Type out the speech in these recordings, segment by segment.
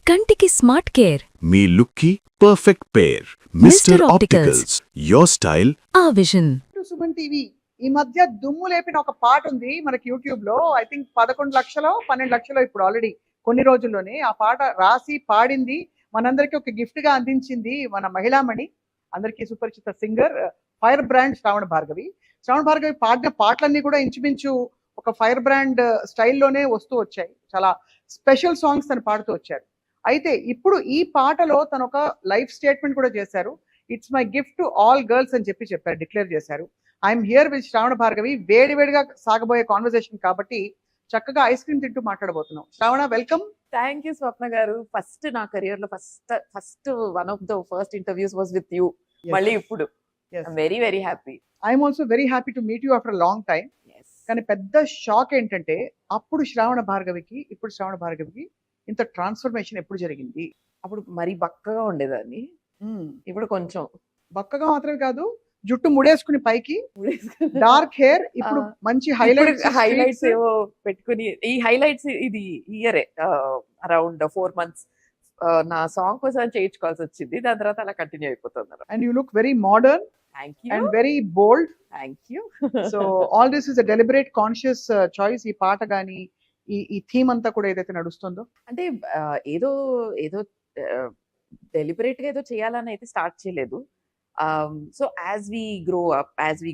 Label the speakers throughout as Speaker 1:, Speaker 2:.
Speaker 1: కంటికి smart care
Speaker 2: మీ లుక్కి perfect pair mister opticals your style
Speaker 1: ఆ విజన్.
Speaker 3: సుమన్ టీవీ ఈ మధ్య దుమ్ము లేపిన ఒక పాట ఉంది మనకి యూట్యూబ్ లో. ఐ థింక్ 11 లక్షలో 12 లక్షలో ఇప్పుడు ఆల్రెడీ కొన్ని రోజుల్లోనే ఆ పాట రాసి పాడింది మనందరికీ ఒక గిఫ్ట్ గా అందించింది మన మహిళామణి, అందరికీ సుపరిచిత సింగర్ ఫైర్ బ్రాండ్ శ్రావణ భార్గవి. శ్రావణ భార్గవి పాడిన పాటలన్నీ కూడా ఇంచుమించు ఒక ఫైర్ బ్రాండ్ స్టైల్లోనే వస్తూ వచ్చాయి. చాలా స్పెషల్ సాంగ్స్ తను పాడుతూ వచ్చారు. అయితే ఇప్పుడు ఈ పాటలో తను ఒక లైఫ్ స్టేట్మెంట్ కూడా చేశారు. It's my gift to all girls అని చెప్పారు, డిక్లేర్ చేశారు. ఐఎమ్ హియర్ విత్ శ్రావణ భార్గవి. వేడివేడిగా సాగబోయే కాన్వర్సేషన్ కాబట్టి చక్కగా ఐస్ క్రీమ్ తింటూ మాట్లాడబోతున్నాం. శ్రావణ, వెల్కమ్.
Speaker 4: థ్యాంక్ యూ స్వప్న గారు. ఫస్ట్ నా కెరియర్ లో first one of the first interviews was with you. మళ్ళీ ఇప్పుడు very very happy.
Speaker 3: I'm also very happy to meet you after long time. కానీ పెద్ద షాక్ ఏంటంటే అప్పుడు శ్రావణ భార్గవికి ఇప్పుడు శ్రావణ భార్గవికి ఇంత ట్రాన్స్ఫర్మేషన్ ఎప్పుడు జరిగింది?
Speaker 4: అప్పుడు మరీ బక్కగా ఉండేదాన్ని, ఇప్పుడు కొంచెం
Speaker 3: బక్కగా మాత్రమే కాదు, జుట్టు ముడేసుకుని పైకి డార్క్ హెయిర్, ఇప్పుడు మంచి
Speaker 4: హైలైట్స్ ఏవో పెట్టుకుని. ఈ హైలైట్స్ ఇది ఇయరే అరౌండ్ 4 months నా సాంగ్ కోసం చేయించుకోవాల్సి వచ్చింది. దాని తర్వాత అలా కంటిన్యూ అయిపోతుంది.
Speaker 3: And you look very modern
Speaker 4: thank you
Speaker 3: and very bold.
Speaker 4: Thank you.
Speaker 3: So all this is a deliberate conscious choice. ఈ పాట గానీ ఈ థీమ్ అంతా కూడా ఏదైతే నడుస్తుందో
Speaker 4: అంటే ఏదో ఏదో డెలిబరేట్ గా ఏదో చేయాలని అయితే స్టార్ట్ చేయలేదు. So as we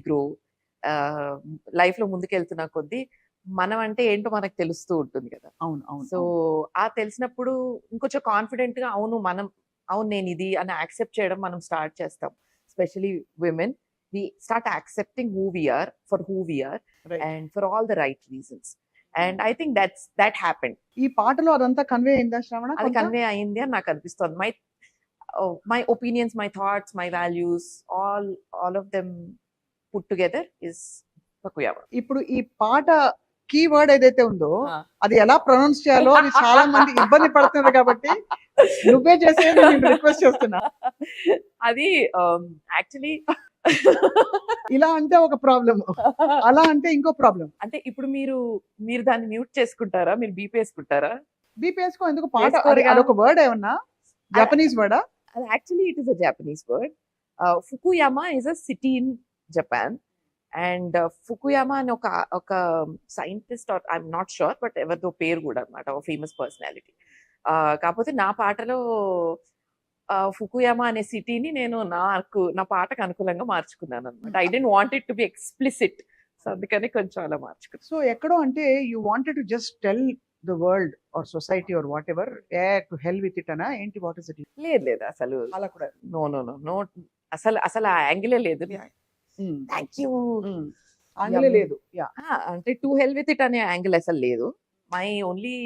Speaker 4: grow life లో ముందుకెళ్తున్న కొద్దీ మనం అంటే ఏంటో మనకు తెలుస్తూ ఉంటుంది కదా.
Speaker 3: అవును అవును.
Speaker 4: సో ఆ తెలిసినప్పుడు ఇంకొంచెం కాన్ఫిడెంట్ గా అవును నేను ఇది అని యాక్సెప్ట్ చేయడం మనం స్టార్ట్ చేస్తాం. Especially women, we start accepting who we are and for all the right reasons. And I think that happened.
Speaker 3: ఈ పాటలో అదంతా కన్వే అయిందా శ్రావణ?
Speaker 4: అది కన్వే అయింది అని నాకు అనిపిస్తుంది. My opinions, my thoughts, my values, all of them put together is Fukuyama.
Speaker 3: ఇప్పుడు ఈ పాట కీవర్డ్ ఏదైతే ఉందో అది ఎలా ప్రొనౌన్స్ చేయాలో అని చాలా మంది ఇబ్బంది పడుతున్నారు కాబట్టి నువ్వే చేసే రిక్వెస్ట్ చేస్తున్నా.
Speaker 4: అది యాక్చువల్లీ
Speaker 3: ఇలా అంటే ఒక ప్రాబ్లం, అలా అంటే ఇంకో ప్రాబ్లం.
Speaker 4: అంటే ఇప్పుడు మీరు దాన్ని మ్యూట్ చేసుకుంటారా, మీరు బీప్ వేసుకుంటారా?
Speaker 3: బీప్ వేసుకో, ఎందుకు? పాట అదొక వర్డ్ ఏమన్నా Japanese వర్డా?
Speaker 4: Actually, it is a Japanese word. Fukuyama is a city in Japan. And Fukuyama అని ఒక scientist, or I'm not sure, but ఎవరిదో పేరు కూడా అనమాట, ఒక ఫేమస్ పర్సనాలిటీ. కాకపోతే నా పాటలో ఫుకుయామా అనే సిటీని నేను నా పాటకు అనుకూలంగా మార్చుకున్నాను అనమాట. I don't want it to be explicit, so అందుకని కొంచెం అలా మార్చుకున్నాను.
Speaker 3: సో ఎక్కడో అంటే you wanted to just tell the world or society or whatever, to hell with it ana enti, what is it?
Speaker 4: లేదు అసలు
Speaker 3: అలా కూడా
Speaker 4: నో అసలు ఆ యాంగిలే లేదు. థ్యాంక్ యూ
Speaker 3: యాంగిలే లేదు.
Speaker 4: అంటే టు హెల్ విత్ ఇట్ అనే యాంగిల్ అసలు లేదు. మై ఓన్లీ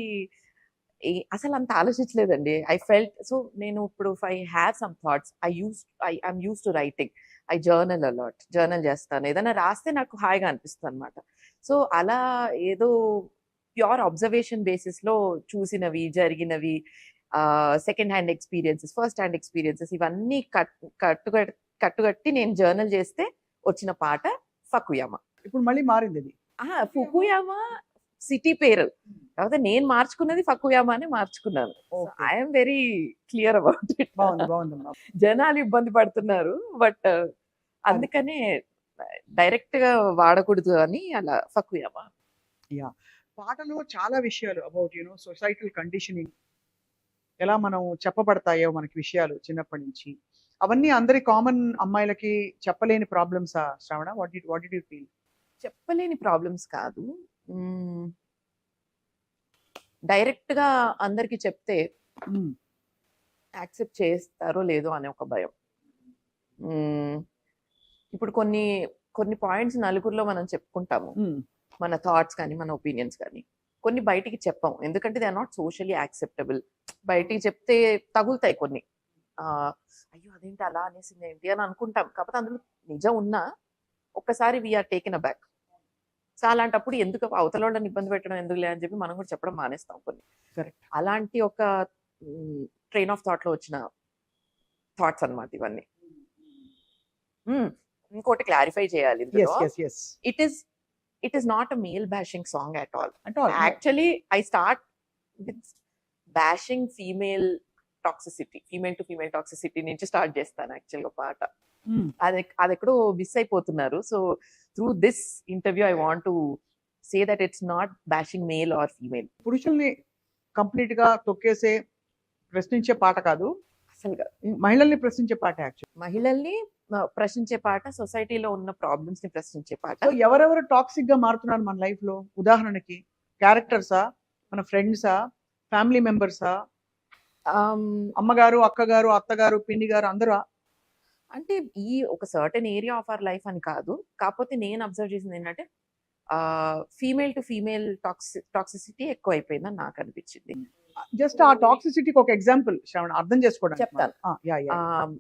Speaker 4: అసలు అంత ఆలోచించలేదండి. ఐ ఫెల్ట్ సో నేను ఇప్పుడు I have some thoughts, I'm use to writing. I journal చేస్తాను. ఏదైనా రాస్తే నాకు హాయిగా అనిపిస్తుంది అనమాట. సో అలా ఏదో ప్యూర్ అబ్జర్వేషన్ బేసిస్ లో చూసినవి, జరిగినవి, second hand experiences, first hand experiences, ఇవన్నీ కట్టుగట్టి నేను జర్నల్ చేస్తే వచ్చిన పాట ఫకుయామా.
Speaker 3: ఇప్పుడు మళ్ళీ మారింది అది.
Speaker 4: ఫుకుయామా సిటీ పేరు, కాకపోతే నేను మార్చుకున్నది ఫకుయామా అని మార్చుకున్నాను. I'm very clear about it. జనాలు ఇబ్బంది పడుతున్నారు, బట్ అందుకనే డైరెక్ట్ గా వాడకూడదు అని అలా ఫకుయామా.
Speaker 3: పాటలో చాలా విషయాలు అబౌట్ సొసైటల్ కండిషనింగ్, ఎలా మనం చెప్పబడతాయో మనకి విషయాలు చిన్నప్పటి నుంచి, అవన్నీ అందరి కామన్ అమ్మాయిలకి చెప్పలేని ప్రాబ్లమ్సా Shravana? What did you feel?
Speaker 4: చెప్పలేని ప్రాబ్లమ్స్ కాదు, డైరెక్ట్ గా అందరికి చెప్తే యాక్సెప్ట్ చేస్తారో లేదో అనే ఒక భయం. ఇప్పుడు కొన్ని పాయింట్స్ నలుగురిలో మనం చెప్పుకుంటాము, మన థాట్స్ కానీ మన ఒపీనియన్స్ కానీ, కొన్ని బయటికి చెప్పాం ఎందుకంటే they are not socially acceptable. బయటికి చెప్తే తగులుతాయి కొన్ని, అయ్యో అదేంటి అలా అనేసింది ఏంటి అని అనుకుంటాం. కాకపోతే అందులో నిజం ఉన్నా ఒక్కసారి we're taken aback. So అలాంటప్పుడు ఎందుకు అవతల వాళ్ళని ఇబ్బంది పెట్టడం ఎందుకులే అని చెప్పి మనం కూడా చెప్పడం మానేస్తాం కొన్ని.
Speaker 3: కరెక్ట్. అలాంటి
Speaker 4: ఒక ట్రైన్ ఆఫ్ థాట్ లో వచ్చిన థాట్స్ అన్నమాట ఇవన్నీ. ఇంకోటి క్లారిఫై చేయాలి, it is not a male bashing song at all. Actually, I start with bashing female toxicity, female to female toxicity నుంచి స్టార్ట్ చేస్తాను యాక్చువల్గా పాట. అది ఎక్కడో మిస్ అయిపోతున్నారు. So through this interview I want to say that it's not bashing male or female.
Speaker 3: పురుషుల్ని complete గా తొక్కేసే ప్రశ్నించే పాట కాదు,
Speaker 4: అసలుగా
Speaker 3: మహిళల్ని ప్రశ్నించే పాట యాక్చువల్.
Speaker 4: మహిళల్ని ప్రశ్నించే పాట, సొసైటీలో ఉన్న ప్రాబ్లమ్స్ ని ప్రశ్నించే పాట.
Speaker 3: సో ఎవరెవరు టాక్సిక్ గా మారుతున్నారు మన లైఫ్ లో? ఉదాహరణకి క్యారెక్టర్సా, మన ఫ్రెండ్సా, ఫ్యామిలీ మెంబర్సా, అమ్మగారు, అక్కగారు, అత్తగారు, పిన్ని గారు అందరూ?
Speaker 4: అంటే ఈ ఒక certain area of our life అని కాదు, కాకపోతే నేను అబ్జర్వ్ చేసింది ఏంటంటే ఫీమేల్ టు ఫీమేల్ టాక్సిసిటీ ఎక్కువ అయిపోయిందని నాకు అనిపించింది.
Speaker 3: జస్ట్ ఆ టాక్సిసిటీకి ఒక ఎగ్జాంపుల్ శ్రవణ అర్థం చేసుకోవడానికి
Speaker 4: చెప్తాను.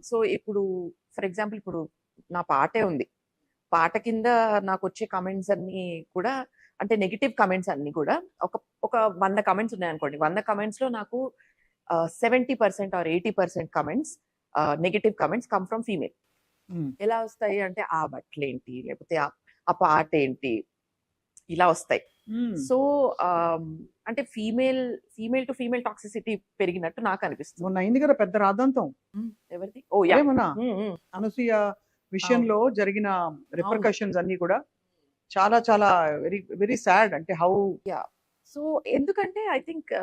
Speaker 4: సో ఇప్పుడు ఫర్ ఎగ్జాంపుల్ ఇప్పుడు నా పాటే ఉంది, పాట కింద నాకు వచ్చే కమెంట్స్ అన్ని కూడా అంటే నెగిటివ్ కమెంట్స్ అన్ని కూడా ఒక 100 కమెంట్స్ ఉన్నాయనుకోండి, 100 కమెంట్స్ లో నాకు 70% or 80% comments, negative comments come from female. ఎలా వస్తాయి అంటే ఆ బట్టలు ఏంటి, లేకపోతే ఆ పాట ఏంటి, ఇలా వస్తాయి. సో అంటే ఫీమేల్ టు ఫీమేల్ టాక్సిసిటీ పెరిగినట్టు నాకు అనిపిస్తుంది.
Speaker 3: మొన్న అయింది కదా పెద్ద రాదంతం,
Speaker 4: ఎవరిది?
Speaker 3: ఏమన్నా అనసూయ విషయంలో జరిగిన రిపర్కషన్స్ అన్ని కూడా చాలా చాలా వెరీ వెరీ సాడ్. అంటే హౌ
Speaker 4: సో ఎందుకంటే ఐ థింక్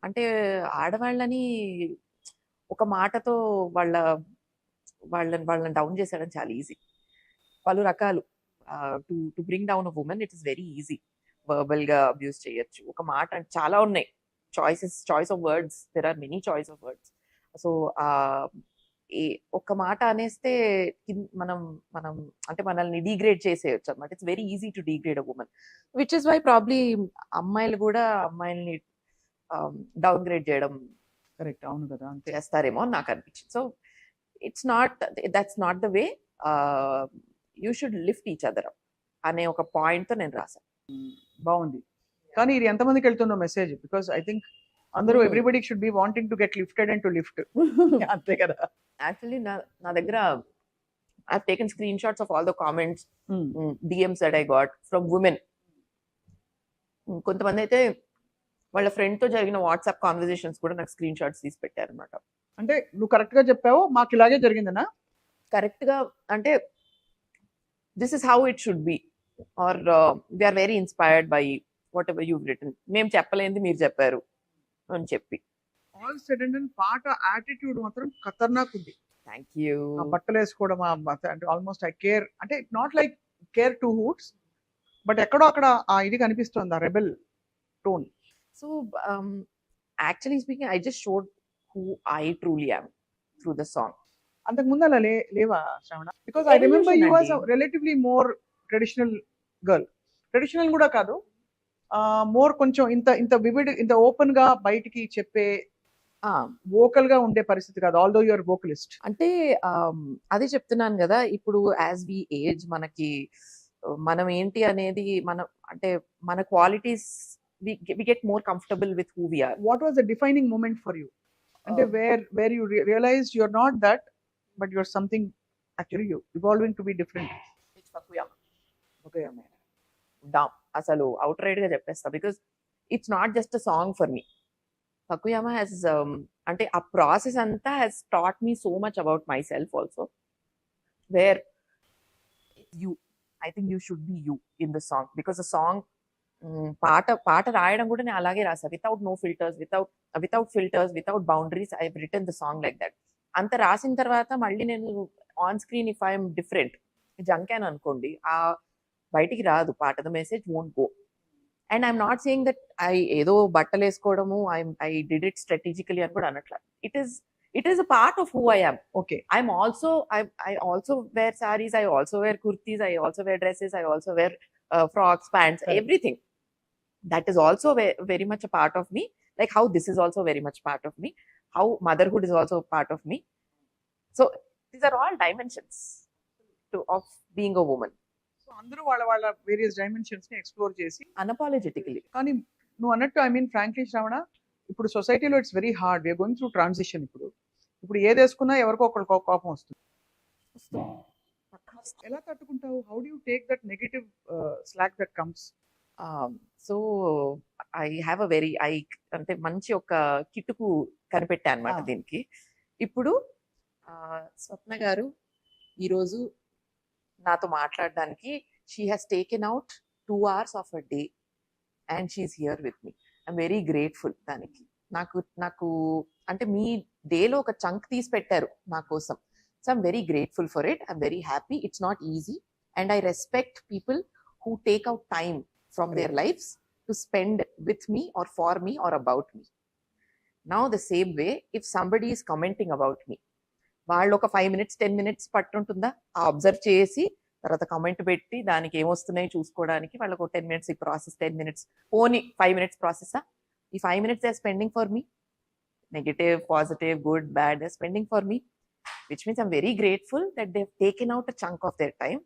Speaker 4: అంటే ఆడవాళ్ళని ఒక మాటతో వాళ్ళని డౌన్ చేసేయడం చాలా ఈజీ. పలు రకాలు to bring down a woman it is very easy. Verbal గా అబ్యూస్ చేయొచ్చు. ఒక మాట చాలా ఉన్నాయి, choice of words, there are many choice of words. So ఒక్క మాట అనేస్తే మనం అంటే మనల్ని డీగ్రేడ్ చేసేయచ్చు అనమాట. It's very easy to degrade a woman, which is why probably అమ్మాయిలు కూడా అమ్మాయిల్ని డౌన్ గ్రేడ్ చేయడం
Speaker 3: కరెక్ట్. అవును కదా, అంతే
Speaker 4: చేస్తారేమో అని నాకు అనిపించింది. So that's not the way. You should lift each other up అనే ఒక పాయింట్ తో నేను రాశాను.
Speaker 3: బాగుంది. కానీ ఇది ఎంతమందికి వెళ్తుందో మెసేజ్? బికాస్ ఐ థింక్ అందరూ everybody should be wanting to get lifted and to lift. అంతే కదా.
Speaker 4: యాక్చువల్లీ నా దగ్గర I have taken screen shots of all the comments, DMs that I got from women. కొంతమంది అయితే వాళ్ళ ఫ్రెండ్ తో జరిగిన వాట్సాప్ కాన్వర్సేషన్స్ కూడా నాకు స్క్రీన్ షాట్స్ తీసి పెట్టారు అనమాట.
Speaker 3: అంటే నువ్వు కరెక్ట్ గా చెప్పావు, మాకు ఇలాగే జరిగిందనా?
Speaker 4: కరెక్ట్ గా అంటే this is how it should be, are we are very inspired by whatever you written. మేము చెప్పలేంది మీరు చెప్పారు అని చెప్పి.
Speaker 3: ఆల్ సెడ్ అండ్ డన్ పాట యాటిట్యూడ్ మాత్రం ఖతర్నాక్ ఉంది.
Speaker 4: Thank you.
Speaker 3: బట్టలు వేసుకోవడం అంటే ఆల్మోస్ట్ ఐ కేర్, అంటే not like care two hoots, but ఎక్కడో అక్కడ ఆ ఇది కనిపిస్తుంది, ఆ rebel tone.
Speaker 4: So actually speaking I just showed who I truly am through the song.
Speaker 3: అంతకు ముందు అలా లేవా శ్రవణ? Because I remember you was relatively more traditional girl. Traditional కూడా కాదు, మోర్ కొంచెం ఇంత వివిడ్, ఇంత ఓపెన్ గా బయటికి చెప్పే వోకల్ గా ఉండే పరిస్థితి కాదు, ఆల్దో యువర్ వోకలిస్ట్.
Speaker 4: అంటే అదే చెప్తున్నాను కదా, ఇప్పుడు యాజ్ వి ఏజ్ మనకి మనం ఏంటి అనేది అంటే మన qualities we get more comfortable with who we are.
Speaker 3: What was the defining moment for you? And where you realized you're not that, but you're something actually you evolving to be different?
Speaker 4: It's Fakuyama. Damn. Asalu outright ga cheppesta, because it's not just a song for me. Fakuyama has ante a process anta has taught me so much about myself also, where you, I think you should be you in the song, because the song పాట రాయడం కూడా నేను అలాగే రాసా, without no filters, without boundaries. I have written the song like that. అంత రాసిన తర్వాత మళ్ళీ నేను on screen if I'm different, జంకాన్ అనుకోండి, ఆ బయటికి రాదు పాట, the message won't go. And I'm not saying that ఏదో బట్టలు వేసుకోవడము ఐ డిడ్ ఇట్ స్ట్రాటజికలీ అని కూడా అనట్లా. it is a part of who I am.
Speaker 3: Okay.
Speaker 4: I also wear sarees, I also wear kurtis, I also wear dresses, I also wear frocks, pants, everything. That is also very much a part of me, like how this is also very much part of me, how motherhood is also a part of me. So these are all dimensions of being a woman.
Speaker 3: So అందరూ వాళ్ళ various dimensions ని explore చేసి
Speaker 4: unapologetically.
Speaker 3: కానీ నువ్వు అన్నట్టు I mean frankly Shravana, ఇప్పుడు సొసైటీలో it's very hard, we're going through transition. ఇప్పుడు ఏది వేసుకున్నా ఎవరికో ఒకరికి కోపం వస్తుంది. ఎలా తట్టుకుంటావు? How do you take that negative slack that comes?
Speaker 4: So I have a very అంటే మంచి ఒక కిటుకు కనిపెట్టా అనమాట
Speaker 3: Ah.
Speaker 4: దీనికి. ఇప్పుడు స్వప్న గారు ఈరోజు నాతో మాట్లాడడానికి she has taken out 2 hours of a day and she's here with me. I'm very grateful దానికి. నాకు నాకు అంటే మీ డేలో ఒక చంక్ తీసి పెట్టారు నా కోసం. So I'm very grateful for it. I'm very happy. It's not easy and I respect people who take out time from their lifes to spend with me or for me or about me. Now the same way if somebody is commenting about me, వాళ్ళు ఒక 5 minutes 10 minutes పట్టుంటుందా ఆ observe చేసి తర్వాత comment పెట్టి దానికి ఏమొస్తున్నాయి చూసుకోవడానికి వాళ్ళకు 10 minutes ఈ process, 10 minutes only 5 minutes process. ఈ 5 minutes they are spending for me, negative positive good bad they are spending for me, which means I'm very grateful that they taken out a chunk of their time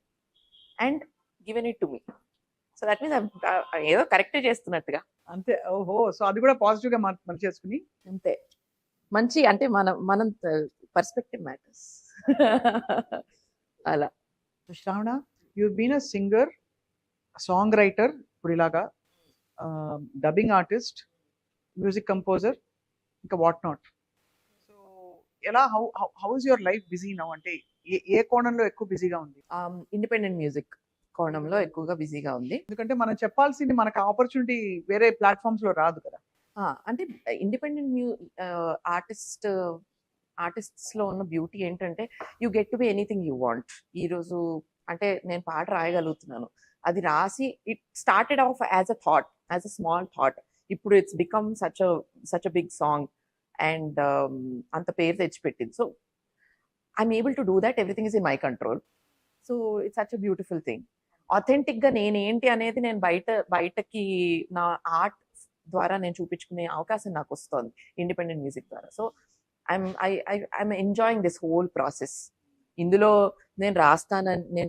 Speaker 4: and given it to me. So that means ఏదో correct చేస్తున్నట్టుగా
Speaker 3: అంతే. ఓహో, so అది కూడా positive గా మనం చేసుకుని.
Speaker 4: అంతే. మంచి అంటే మనం పర్స్పెక్టివ్ మ్యాటర్స్ అలా.
Speaker 3: Shravana, you been a singer, song writer, ఇప్పుడు ఇలాగా డబ్బింగ్ ఆర్టిస్ట్, మ్యూజిక్ కంపోజర్, ఇంకా వాట్ నాట్. సో ఎలా how is your life busy now? అంటే ఏ కోణంలో ఎక్కువ బిజీగా ఉంది?
Speaker 4: ఇండిపెండెంట్ మ్యూజిక్ కోణంలో ఎక్కువగా బిజీగా ఉంది.
Speaker 3: ఎందుకంటే మనం చెప్పాల్సింది మనకు ఆపర్చునిటీ వేరే ప్లాట్ఫామ్స్ లో రాదు కదా.
Speaker 4: అంటే ఇండిపెండెంట్ ఆర్టిస్ట్స్ లో ఉన్న బ్యూటీ ఏంటంటే you get to be anything you want. ఈరోజు అంటే నేను పాట రాయగలుగుతున్నాను, అది రాసి it started off as a thought, as a small thought. ఇప్పుడు it's become such a big song and అంత పేరు తెచ్చిపెట్టింది. So I'm able to do that. Everything is in my control. So it's such a beautiful thing. Authentic గా నేనేంటి అనేది నేను బయటకి నా ఆర్ట్ ద్వారా నేను చూపించుకునే అవకాశం నాకు వస్తుంది ఇండిపెండెంట్ మ్యూజిక్ ద్వారా. So I'm enjoying this whole process. ఇందులో నేను రాస్తానని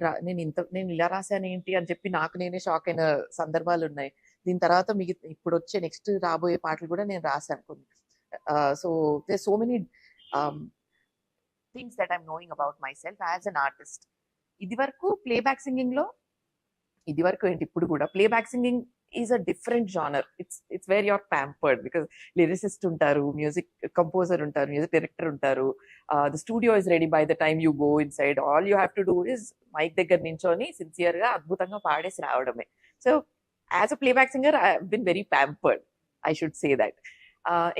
Speaker 4: నేను ఇలా రాశాను ఏంటి అని చెప్పి నాకు నేనే షాక్ అయిన సందర్భాలు ఉన్నాయి. దీని తర్వాత ఇప్పుడు వచ్చే నెక్స్ట్ రాబోయే పాటలు కూడా నేను రాశాను కొన్ని. So there so many things that I'm knowing about my self as an artist. ఇది వరకు ప్లేబ్యాక్ సింగింగ్ లో, ఇది వరకు ఏంటి ఇప్పుడు కూడా playback singing is a different genre. It's where you're pampered because lyricist ఉంటారు, మ్యూజిక్ కంపోజర్ ఉంటారు, మ్యూజిక్ డైరెక్టర్ ఉంటారు. The studio is ready by the time you go inside. All you have to do is mic దగ్గర నించొని sincere గా అద్భుతంగా పాడేసి రావడమే. So as a playback singer I been very pampered, I should say that.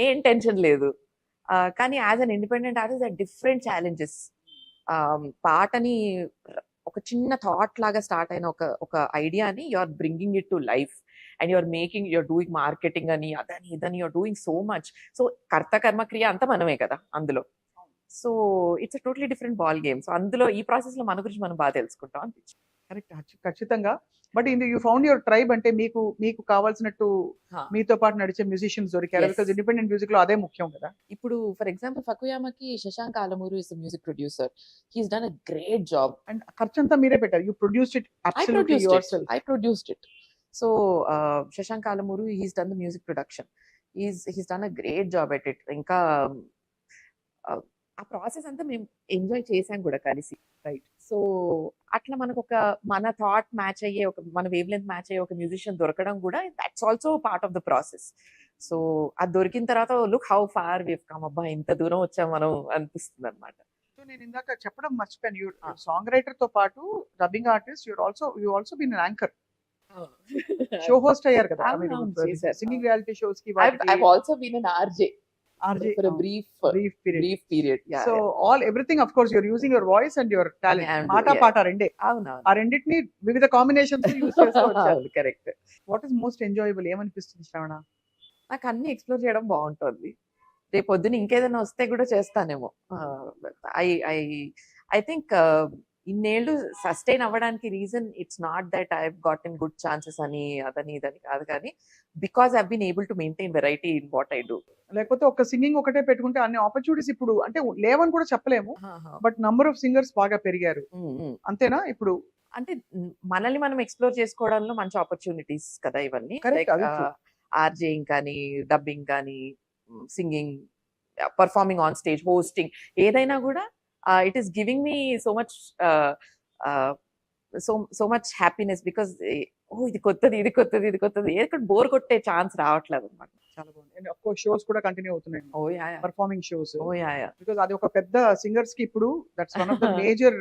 Speaker 4: ఏం tension లేదు. కానీ as an independent artist that different challenges. పాటని ఒక చిన్న థాట్ లాగా స్టార్ట్ అయిన ఒక ఐడియాని you are bringing it to life and you're doing marketing అని అదని ఇదని you're doing so much. So కర్త కర్మ క్రియ అంతా మనమే కదా అందులో. So it's a totally different ball game. So అందులో ఈ ప్రాసెస్ లో మన గురించి మనం బాగా తెలుసుకుంటాం అనిపించింది.
Speaker 3: కరెక్ట్, ఖచ్చితంగా. But you found your tribe. అంటే మీకు కావాల్సినట్టు మీతో పాటు నడిచే మ్యూజిషియన్స్ దొరికారు.
Speaker 4: Yes.
Speaker 3: బికాజ్ ఇండిపెండెంట్ మ్యూజిక్ లో అదే ముఖ్యం కదా.
Speaker 4: ఇప్పుడు ఫర్ ఎగ్జాంపుల్ ఫకుయామాకి Shashank Alamuru is music producer. He's done a great job.
Speaker 3: And ఖర్చంతా మీరే పెట్టారు. You produced it absolutely yourself.
Speaker 4: I produced it. So Shashank Alamuru, he's done the music production. He's done a great job at it. ఇంకా ఆ process అంతా మేము enjoy చేసాం కూడా కలిసి. రైట్. సో అట్లా మనకు మన థాట్ మ్యాచ్ అయ్యే మన వేవ్ లెంత్ మ్యాచ్ అయ్యే ఒక మ్యూజిషియన్ దొరకడం కూడా that's also part of the process. So అది దొరికిన తర్వాత look how far we've come. అబ్బా ఇంత దూరం వచ్చాం మనం అనిపిస్తుంది అనమాట.
Speaker 3: సో నేను ఇందాక చెప్పడం మర్చిపోయాను. యూ సాంగ్ రైటర్ తో పాటు dubbing artist, you also been an anchor. Show host అయ్యారు కదా సింగింగ్ రియాలిటీ షోస్ కి.
Speaker 4: I've also been an RJ for a brief period. Yeah.
Speaker 3: So everything of course you're using your voice and your talent. Mata paata rende. ఆ రెండిటిని వివిధ combinations use చేసుకోవచ్చు.
Speaker 4: Correct.
Speaker 3: What is most enjoyable? ఏమనిపిస్తుంది శ్రవణ?
Speaker 4: నాకు అన్ని explore చేయడం బాగుంటుంది. రేపు పొద్దున ఇంకేదైనా వస్తే కూడా చేస్తానేమో. ఐ థింక్ ఇన్నేళ్ళు సస్టైన్ అవ్వడానికి reason it's not that I got in good chances అని అదని ఇదని కాదు, కానీ because I been able to maintain variety in what I do.
Speaker 3: లేకపోతే ఒక సింగింగ్ ఒకటే పెట్టుకుంటే అన్ని ఆపర్చునిటీస్ ఇప్పుడు అంటే లేవని కూడా చెప్పలేము. బట్ నంబర్ ఆఫ్ సింగర్స్ బాగా పెరిగారు, అంతేనా? ఇప్పుడు
Speaker 4: అంటే మనల్ని మనం ఎక్స్ప్లోర్ చేసుకోవడంలో మంచి ఆపర్చునిటీస్ కదా ఇవన్నీ. ఆర్జేయింగ్ కానీ, డబ్బింగ్ కానీ, singing, performing on stage, hosting, ఏదైనా కూడా it is giving me so much happiness because ఓ ఇది కొత్తది, ఇది కొత్తది, ఇది కొత్తది, ఎక్కడ బోర్ కొట్టే ఛాన్స్ రావట్లేదు అనమాట.
Speaker 3: చాలా బాగుంది. అండ్ అఫ్ కోర్స్ షోస్ కూడా కంటిన్యూ అవుతున్నాయి,
Speaker 4: oh yeah
Speaker 3: performing shows.
Speaker 4: Oh yeah
Speaker 3: because అది ఒక పెద్ద సింగర్స్ కి ఇప్పుడు that's one of the major,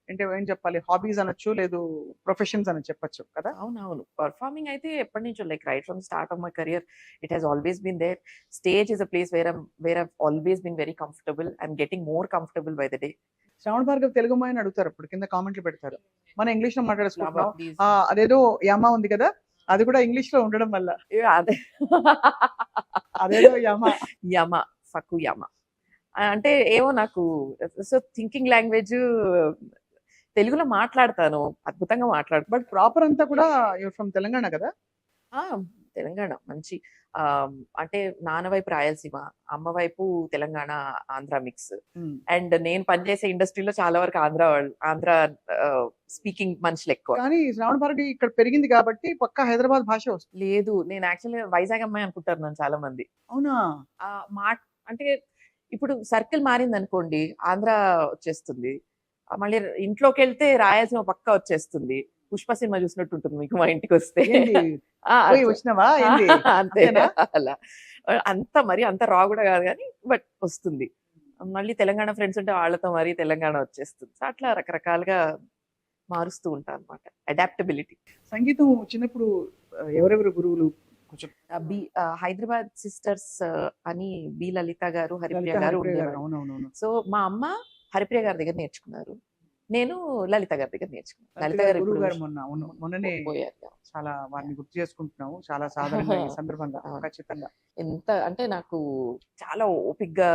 Speaker 3: అంటే ఏం చెప్పాలి, హాబీస్ అనొచ్చు, లేదు ప్రొఫెషన్స్ అని చెప్పొచ్చు కదా.
Speaker 4: అవునవును. పర్ఫార్మింగ్ అయితే ఎప్పటి నుంచో, like right from start of my career it has always been there. Stage is a place where I always been very comfortable. I'm getting more comfortable by the day.
Speaker 3: Shravan Bhargav Telugu అమ్మాయి అని అడుగుతారు, ఇప్పుడు కింద కామెంట్లు పెడతారు. మన ఇంగ్లీష్ లో మాట్లాడేసుకుంటున్నాం.
Speaker 4: ప్లీజ్
Speaker 3: అదేదో యమ ఉంది కదా, అది కూడా ఇంగ్లీష్ లో ఉండడం వల్ల
Speaker 4: అదే
Speaker 3: అదేదో యమ.
Speaker 4: యమ, ఫకు యమ అంటే ఏమో నాకు, సో థింకింగ్ లాంగ్వేజ్ తెలుగులో మాట్లాడతాను, అద్భుతంగా మాట్లాడతాను.
Speaker 3: బట్ ప్రాపర్ అంతా కూడా యూర్ ఫ్రమ్ తెలంగాణ కదా.
Speaker 4: తెలంగాణ మంచి అంటే నాన్న వైపు రాయలసీమ, అమ్మ వైపు తెలంగాణ ఆంధ్ర మిక్స్. అండ్ నేను పనిచేసే ఇండస్ట్రీలో చాలా వరకు ఆంధ్ర స్పీకింగ్ మనుషులు ఎక్కువ.
Speaker 3: కానీ శ్రావణ భారతి ఇక్కడ పెరిగింది కాబట్టి పక్కా హైదరాబాద్ భాష వస్తుంది.
Speaker 4: లేదు, నేను యాక్చువల్లీ వైజాగ్ అమ్మాయి అనుకుంటారు నన్ను చాలా మంది.
Speaker 3: అవునా?
Speaker 4: అంటే ఇప్పుడు సర్కిల్ మారింది అనుకోండి, ఆంధ్ర వచ్చేస్తుంది. మళ్ళీ ఇంట్లోకి వెళ్తే రాయలసీమ పక్కా వచ్చేస్తుంది. పుష్ప సినిమా చూసినట్టు ఉంటుంది మీకు మా ఇంటికి వస్తే.
Speaker 3: వచ్చినావా?
Speaker 4: అంతే, అలా అంత మరి అంత రా కూడా కాదు కానీ బట్ వస్తుంది. మళ్ళీ తెలంగాణ ఫ్రెండ్స్ ఉంటే వాళ్ళతో మరి తెలంగాణ వచ్చేస్తుంది. సో అట్లా రకరకాలుగా మారుస్తూ ఉంటాను అనమాట. అడాప్టబిలిటీ.
Speaker 3: సంగీతం చిన్నప్పుడు ఎవరెవరు గురువులు? కొంచెం
Speaker 4: హైదరాబాద్ సిస్టర్స్ అని బి లలిత గారు, హరిప్రియ గారు ఉండేవారు.
Speaker 3: అవునవును.
Speaker 4: సో మా అమ్మ హరిప్రియ గారి దగ్గర నేర్చుకున్నారు, నేను లలిత గారి దగ్గర నేర్చుకున్నాను. లలిత గారు
Speaker 3: గురువు గారు మొన్ననే
Speaker 4: పోయారు.
Speaker 3: చాలా వారిని గుర్తు చేసుకుంటున్నాము చాలా సాధారణంగా ఈ సందర్భంగా. ఖచ్చితంగా
Speaker 4: ఎంత అంటే నాకు చాలా ఓపిగ్గా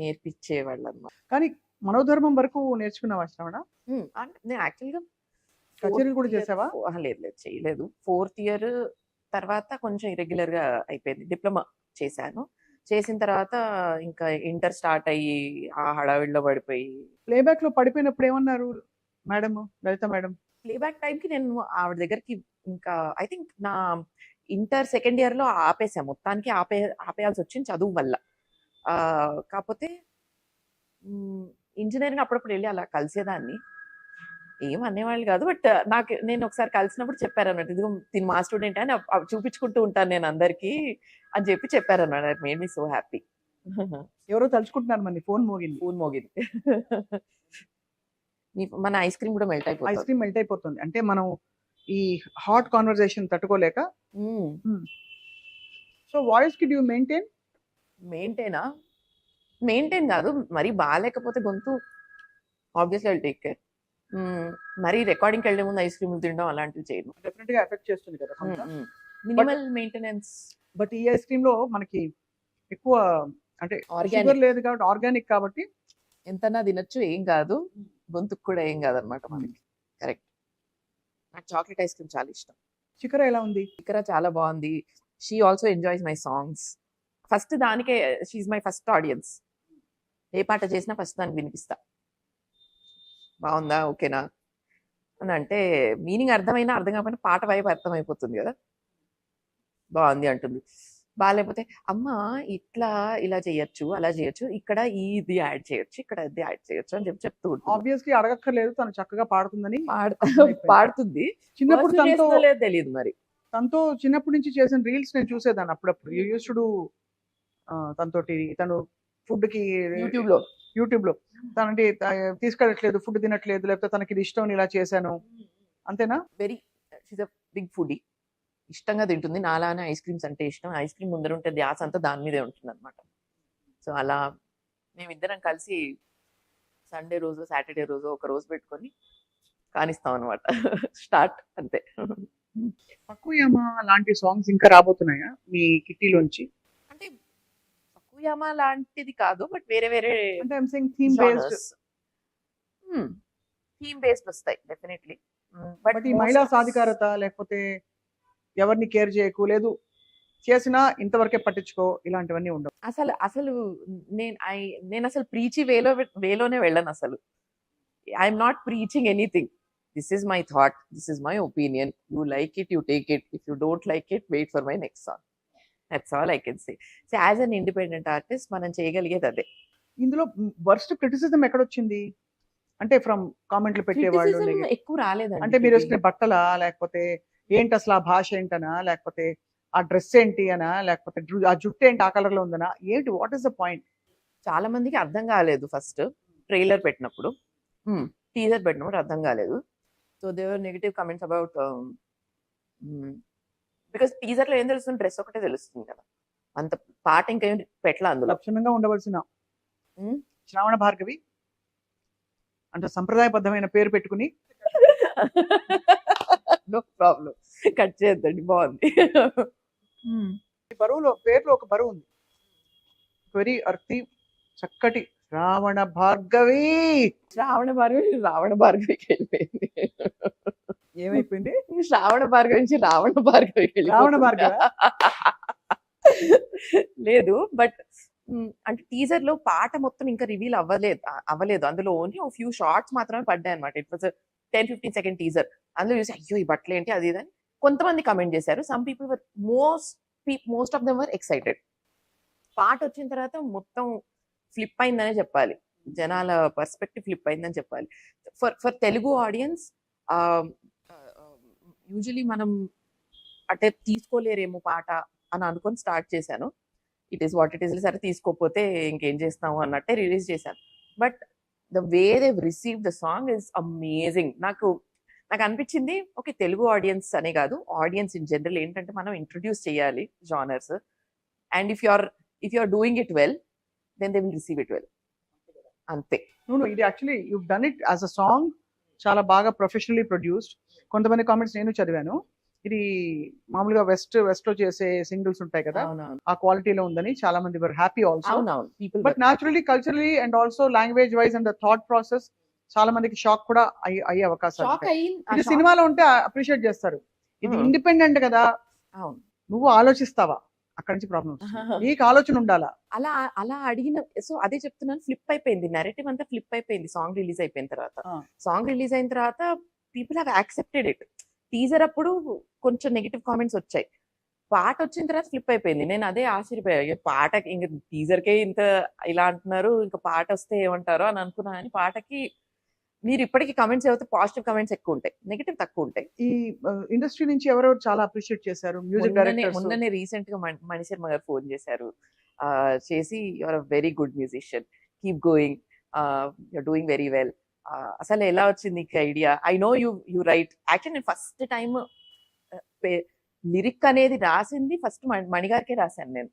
Speaker 4: నేర్పించేవాళ్ళు అన్నమాట.
Speaker 3: కానీ మనోధర్మం వరకు నేర్చుకున్నావా శ్రవణ?
Speaker 4: అంటే నేను యాక్చువల్గా
Speaker 3: కచేరీలు కూడా చేసావా?
Speaker 4: లేదు చేయలేదు. 4th ఇయర్ తర్వాత కొంచెం ఇరెగ్యులర్ గా అయిపోయింది. డిప్లొమా చేశాను. చేసిన తర్వాత ఇంకా ఇంటర్ స్టార్ట్ అయ్యి ఆ హడావిడిలో పడిపోయి.
Speaker 3: ప్లేబ్యాక్ లో పడిపోయినప్పుడు ఏమన్నారు మేడం, లలిత మేడం?
Speaker 4: ప్లేబ్యాక్ టైంకి నేను ఆవిడ దగ్గరికి ఇంకా ఐ థింక్ నా ఇంటర్ 2nd ఇయర్ లో ఆపేసా, మొత్తానికి ఆపేయాల్సి వచ్చింది చదువు వల్ల. కాకపోతే ఇంజనీరింగ్ అప్పుడప్పుడు వెళ్ళి అలా కలిసేదాన్ని, ఏం అనేవాళ్ళు కాదు. బట్ నేను ఒకసారి కలిసినప్పుడు చెప్పారు అన్నట్టు, ఇదిగో తిని మా స్టూడెంట్ అని చూపించుకుంటూ ఉంటాను నేను అందరికి అని చెప్పారు అన్నమాట. It made me so happy.
Speaker 3: ఎవరో తలుచుకుంటున్నారు, మన ఫోన్ మోగింది.
Speaker 4: మన ఐస్ క్రీమ్ కూడా మెల్ట్ అయిపోతుంది.
Speaker 3: ఐస్ క్రీమ్ మెల్ట్ అయిపోతుంది అంటే మనం ఈ హాట్ కాన్వర్సేషన్ తట్టుకోలేక. సో వాయిస్ కి యూ
Speaker 4: మెయింటైన్ కాదు, మరి బాగాలేకపోతే గొంతు obviously I will take care. మరి రికార్డింగ్కి వెళ్ళే ముందు ఐస్ క్రీమ్ తినడం అలాంటివి చేయను.
Speaker 3: డెఫినెట్ గా ఎఫెక్ట్ చేస్తుంది కదా.
Speaker 4: Minimal maintenance.
Speaker 3: బట్ ఈ ఐస్ క్రీమ్ లో మనకి ఎక్కువ అంటే షుగర్ లేదు కాబట్టి, ఆర్గానిక్ కాబట్టి
Speaker 4: ఎంతనా తినొచ్చు, ఏం కాదు, గొంతుకు కూడా ఏం కాదు అనమాట మనకి. కరెక్ట్. నాకు చాక్లెట్ ఐస్ క్రీమ్ చాలా ఇష్టం.
Speaker 3: చికరా ఎలా ఉంది?
Speaker 4: చికరా చాలా బాగుంది. She also enjoys my songs. First దానికే షీఈ్ మై ఫస్ట్ ఆడియన్స్. ఏ పాట చేసినా ఫస్ట్ దానికి వినిపిస్తా, బాగుందా, ఓకేనా అని అంటే మీనింగ్ అర్థమైనా అర్థం కాకపోయినా పాట వైపు అర్థమైపోతుంది కదా. బాగుంది అంటుంది. బాగాలేకపోతే అమ్మ ఇలా చేయొచ్చు, అలా చేయొచ్చు, ఇక్కడ ఇది యాడ్ చేయొచ్చు, ఇక్కడ ఇది యాడ్ చేయొచ్చు అని చెప్తూ ఉంటుంది.
Speaker 3: ఆబ్వియస్లీ అడగక్కర్లేదు, తను చక్కగా పాడుతుందని.
Speaker 4: పాడుతుంది. చిన్నప్పుడు తెలియదు మరి.
Speaker 3: తనతో చిన్నప్పటి నుంచి చేసిన రీల్స్ నేను చూసేదాన్ని అప్పుడప్పుడు. తను ఫుడ్ కి యూట్యూబ్ లో తనంటే తీసుకెళ్ళట్లేదు, ఫుడ్ తినట్లేదు, లేకపోతే తనకి ఇది ఇష్టం ఇలా చేశాను, అంతేనా?
Speaker 4: Very she's a big foodie. ఇష్టంగా తింటుంది, నాలానే ఐస్ క్రీమ్స్ అంటే ఇష్టం. ఐస్ క్రీమ్ ముందర ఉంటే ధ్యాస అంతా దాని మీదే ఉంటుంది అనమాట. సో అలా మేమిద్దరం కలిసి సండే రోజు, సాటర్డే రోజు ఒక రోజు పెట్టుకొని కానిస్తాం అనమాట. స్టార్ట్ అంతే.
Speaker 3: పక్కుయమా లాంటి సాంగ్స్ ఇంకా రాబోతున్నాయా మీ కిట్టీలోంచి?
Speaker 4: అంటే పక్కుయమా లాంటిది కాదు, బట్ వేరే
Speaker 3: అంటే ఐమ్ సేయింగ్ థీమ్ బేస్డ్
Speaker 4: వస్తాయి డెఫినెట్లీ.
Speaker 3: బట్ ఈ మహిళా సాధికారత, లేకపోతే ఎవరిని కేర్ చేయకు, లేదు చేసినా ఇంతవరకే పట్టించుకో, ఇలాంటివన్నీ ఉండవు.
Speaker 4: అసలు నేను అసలు ప్రీచి వేలోనే వెళ్ళను అసలు. I'm not preaching anything. This is my thought, this is my opinion. You like it, you take it. If you don't like it, wait for my next song. That's all I can say. So as an independent artist మనం చేయగలిగేది అదే.
Speaker 3: ఇందులో worst criticism ఎక్కడొచ్చింది? అంటే from కామెంట్లు పెట్టేవాళ్ళు
Speaker 4: ఎక్కువ రాలేదండి.
Speaker 3: అంటే మీరు వేసుకునే బట్టలా, లేకపోతే ఏంటి అసలు ఆ భాష ఏంటనా, లేకపోతే ఆ డ్రెస్ ఏంటి అనా, లేకపోతే ఆ జుట్టు ఏంటి ఆ కలర్ లో ఉందనా, ఏంటి, వాట్ ఈస్ ద పాయింట్?
Speaker 4: చాలా మందికి అర్థం కాలేదు ఫస్ట్ ట్రైలర్ పెట్టినప్పుడు, టీజర్ పెట్టినప్పుడు అర్థం కాలేదు. So there were negative comments about, because teaser లో ఏం తెలుస్తుంది, డ్రెస్ ఒకటే తెలుస్తుంది కదా, అంత పాట ఇంకేం పెట్టలా అందులో.
Speaker 3: లక్షణంగా ఉండవలసిన
Speaker 4: Hmm?
Speaker 3: శ్రావణ భార్గవి అంటే సంప్రదాయబద్ధమైన పేరు పెట్టుకుని
Speaker 4: నో ప్రాబ్లం, కట్ చేయొద్దండి, బాగుంది.
Speaker 3: ఈ బరువులో పేరులో ఒక బరువు ఉంది, వెరీ అర్తి, చక్కటి శ్రావణ భార్గవి.
Speaker 4: రావణ భార్గవికి వెళ్ళిపోయింది.
Speaker 3: ఏమైపోయింది?
Speaker 4: శ్రావణ భార్గవి నుంచి రావణ భార్గవికి
Speaker 3: రావణ భార్గవ
Speaker 4: లేదు, బట్ అంటే టీజర్ లో పాట మొత్తం ఇంకా రివీల్ అవ్వలేదు. అందులో ఓన్లీ ఒక ఫ్యూ షార్ట్స్ మాత్రమే పడ్డాయి అనమాట. It was 10-15 second teaser. అందులో చూసి అయ్యో ఈ బట్టలు ఏంటి అది ఇదని కొంతమంది కమెంట్ చేశారు. Some people were most of them were excited. పాట వచ్చిన తర్వాత మొత్తం ఫ్లిప్ అయిందనే చెప్పాలి, జనాల పర్స్పెక్టివ్ ఫ్లిప్ అయిందని చెప్పాలి. ఫర్ తెలుగు ఆడియన్స్ యూజువలీ మనం అంటే తీసుకోలేరేమో పాట అని అనుకొని స్టార్ట్ చేశాను. It is what it is, సరే తీసుకోకపోతే ఇంకేం చేస్తాము అన్నట్టే రిలీజ్ చేశాను. But the way they receive the song is amazing. నాకు అనిపించింది, ఓకే తెలుగు ఆడియన్స్ అనే కాదు, ఆడియన్స్ ఇన్ జనరల్ ఏంటంటే మనం ఇంట్రడ్యూస్ చేయాలి genres, and if you are doing it well then they will receive it well, అంతే.
Speaker 3: ఇది actually you done it as a song, చాలా బాగా ప్రొఫెషనల్లీ ప్రొడ్యూస్డ్. కొంతమంది కామెంట్స్ నేను చదివాను, ఇది మామూలుగా వెస్ట్ లో చేసే సింగిల్స్ ఉంటాయి కదా, ఆ క్వాలిటీలో ఉందని చాలా మంది were happy also. But naturally, culturally and also language wise and the thought process చాలా మందికి షాక్ కూడా అయ్యే అవకాశాలు ఉంటాయి. ఇది సినిమాలో ఉంటే అప్రిషియేట్ చేస్తారు, ఇది ఇండిపెండెంట్ కదా, నువ్వు ఆలోచిస్తావా, అక్కడి నుంచి ప్రాబ్లం. నీకు ఆలోచన ఉండాలా.
Speaker 4: అలా అడిగిన, సో అదే చెప్తున్నాను, ఫ్లిప్ అయిపోయింది, నెరేటివ్ అంతా ఫ్లిప్ అయిపోయింది సాంగ్ రిలీజ్ అయిపోయిన తర్వాత. సాంగ్ రిలీజ్ అయిన తర్వాత people have accepted it. Teaser అప్పుడు కొంచెం నెగిటివ్ కామెంట్స్ వచ్చాయి, పాట వచ్చిన తర్వాత ఫ్లిప్ అయిపోయింది. నేను అదే ఆశ్చర్యపోయా, పాట ఇంకా టీజర్కే ఇంత ఇలా అంటున్నారు, ఇంకా పాట వస్తే ఏమంటారో అని అనుకున్నా. కానీ పాటకి మీరు ఇప్పటికీ కమెంట్స్ అయితే పాజిటివ్ కమెంట్స్ ఎక్కువ ఉంటాయి, నెగిటివ్ తక్కువ ఉంటాయి.
Speaker 3: ఈ ఇండస్ట్రీ నుంచి ఎవరెవరు చాలా అప్రిషియేట్ చేశారు? మ్యూజిక్ డైరెక్టర్స్
Speaker 4: మొన్ననే రీసెంట్ గా మణిశర్మ గారు ఫోన్ చేశారు, చేసి your a very good musician, keep going, you're doing very well. అసలు ఎలా వచ్చింది నీకు idea? I know you write. Actually నేను ఫస్ట్ టైం లిరిక్ అనేది రాసింది ఫస్ట్ మణిగారికే రాశాను నేను.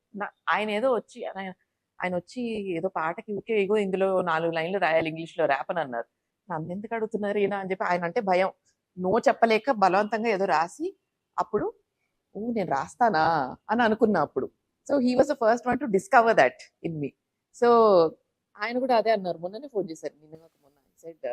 Speaker 4: ఆయన ఏదో వచ్చి ఆయన వచ్చి ఏదో పాటకి ఊకే ఇగో ఇందులో 4 లైన్లు రాయాలి ఇంగ్లీష్ లో ర్యాప్ అని అన్నారు. నన్ను ఎందుకు అడుగుతున్నారు ఈయన అని చెప్పి, ఆయన అంటే భయం, నో చెప్పలేక బలవంతంగా ఏదో రాసి అప్పుడు నేను రాస్తానా అని అనుకున్నా అప్పుడు. So he was the first one to discover that in me. So ఆయన కూడా అదే అన్నారు, మొన్ననే ఫోన్ చేశారు, మొన్న సెడ్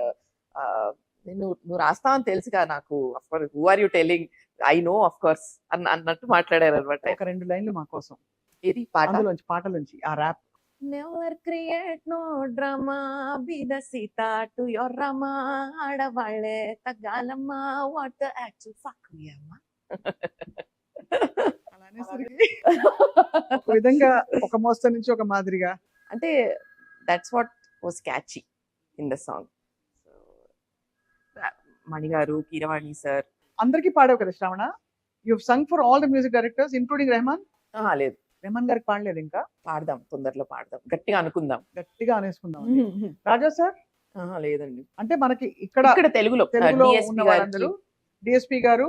Speaker 4: నువ్వు రాస్తావని తెలుసుగా నాకు, of course who are you telling, I know of course అన్నట్టు మాట్లాడారు అనమాట.
Speaker 3: ఒక 2 లైన్లు మా కోసం,
Speaker 4: ఇది
Speaker 3: పాటలోంచి ఆ rap.
Speaker 4: Never create no drama, be the Sita to your Rama, ఆడవాళ్ళే తగ్గాలమ్మా, what the actual fuck we అమ్మా.
Speaker 3: ఒక విధంగా ఒక మోస్తా నుంచి ఒక మాదిరిగా,
Speaker 4: అంటే that's what was catchy in the song. Mani గారు, కీరవాణి సార్
Speaker 3: అందరికీ పాడావు కదా Shravana? You sung for all the music directors including Rahman?
Speaker 4: లేదు,
Speaker 3: రెహమాన్ గారికి పాడలేదు ఇంకా.
Speaker 4: పాడదాం, తొందరలో పాడదాం, గట్టిగా అనుకుందాం,
Speaker 3: గట్టిగా అనేసుకుందాం. రాజా సార్?
Speaker 4: లేదండి,
Speaker 3: అంటే మనకి ఇక్కడ తెలుగులో ఉన్న వాళ్ళందరూ, డిఎస్పి గారు,